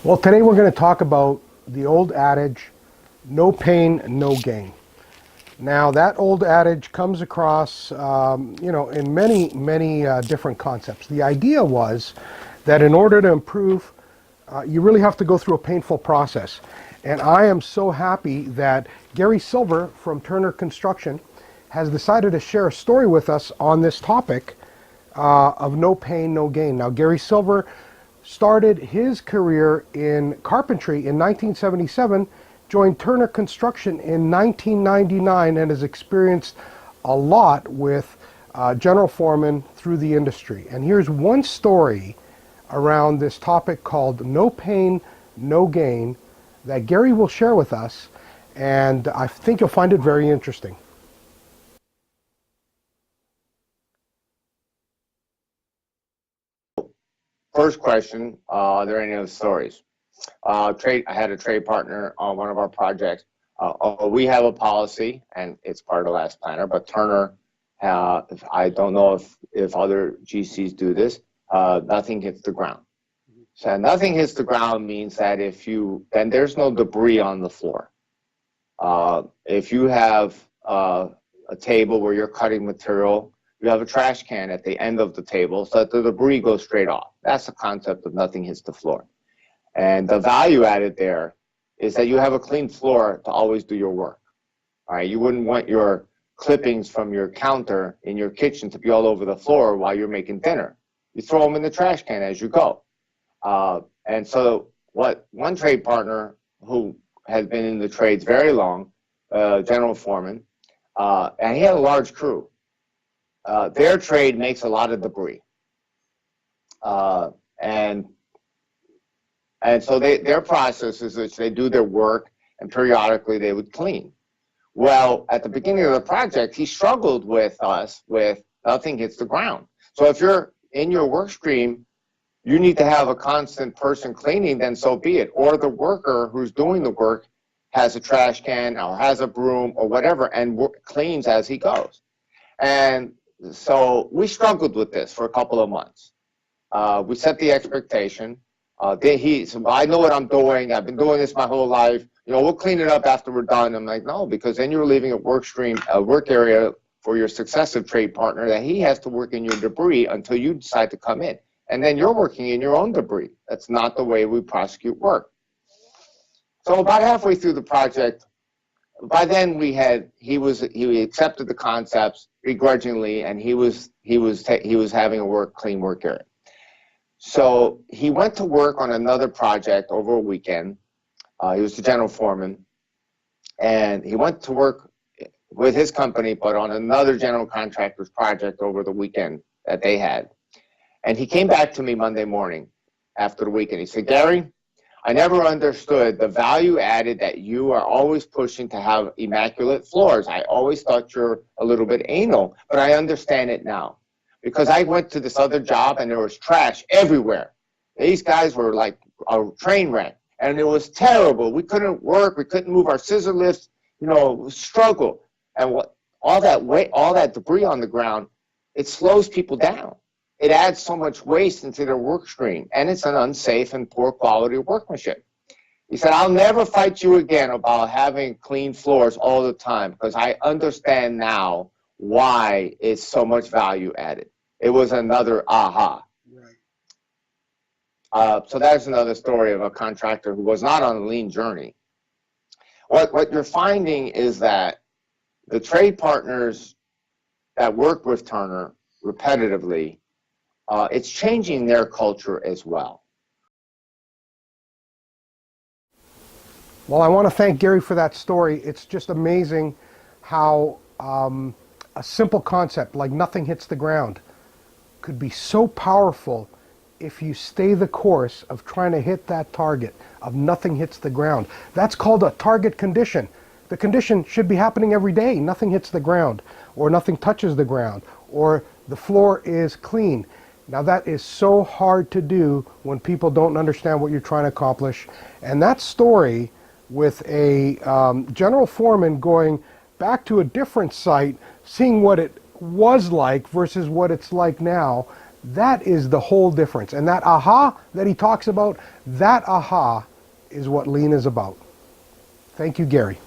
Well, today we're going to talk about the old adage, no pain, no gain. Now, that old adage comes across, in many different concepts. The idea was that in order to improve, you really have to go through a painful process. And I am so happy that Gary Silver from Turner Construction has decided to share a story with us on this topic of no pain, no gain. Now, Gary Silver started his career in carpentry in 1977, joined Turner Construction in 1999, and has experienced a lot with general foremen through the industry. And here's one story around this topic called no pain, no gain that Gary will share with us, and I think you'll find it very interesting. First question, are there any other stories? I had a trade partner on one of our projects. We have a policy, and it's part of the last planner, but Turner, I don't know if other GCs do this, nothing hits the ground. So nothing hits the ground means that then there's no debris on the floor. If you have a table where you're cutting material, you have a trash can at the end of the table so that the debris goes straight off. That's the concept of nothing hits the floor. And the value added there is that you have a clean floor to always do your work. All right, you wouldn't want your clippings from your counter in your kitchen to be all over the floor while you're making dinner. You throw them in the trash can as you go. And so what one trade partner who has been in the trades very long, general foreman, and he had a large crew. Their trade makes a lot of debris. And so their process is that they do their work and periodically they would clean. Well, at the beginning of the project, he struggled with us with nothing hits the ground. So if you're in your work stream, you need to have a constant person cleaning, then so be it. Or the worker who's doing the work has a trash can or has a broom or whatever and cleans as he goes. And so we struggled with this for a couple of months. We set the expectation. So I know what I'm doing. I've been doing this my whole life. We'll clean it up after we're done. I'm like, no, because then you're leaving a work area for your successive trade partner that he has to work in your debris until you decide to come in. And then you're working in your own debris. That's not the way we prosecute work. So about halfway through the project, by then he accepted the concepts begrudgingly, and he was having a clean work area. So he went to work on another project over a weekend. He was the general foreman, and he went to work with his company, but on another general contractor's project over the weekend that they had. And he came back to me Monday morning after the weekend. He said, Gary, I never understood the value added that you are always pushing to have immaculate floors. I always thought you're a little bit anal, but I understand it now. Because I went to this other job and there was trash everywhere. These guys were like a train wreck, and it was terrible. We couldn't work. We couldn't move our scissor lifts, struggle. And all that weight, all that debris on the ground, it slows people down. It adds so much waste into their work stream, and it's an unsafe and poor quality workmanship. He said, I'll never fight you again about having clean floors all the time, because I understand now why it's so much value added. It was another aha. Right. So that's another story of a contractor who was not on a lean journey. What you're finding is that the trade partners that work with Turner repetitively, it's changing their culture as well. Well, I want to thank Gary for that story. It's just amazing how a simple concept like nothing hits the ground could be so powerful if you stay the course of trying to hit that target of nothing hits the ground. That's called a target condition. The condition should be happening every day. Nothing hits the ground, or nothing touches the ground, or the floor is clean. Now that is so hard to do when people don't understand what you're trying to accomplish. And that story with a general foreman going back to a different site, seeing what it was like versus what it's like now, That is the whole difference. And that aha that he talks about, that aha is what lean is about. Thank you, Gary.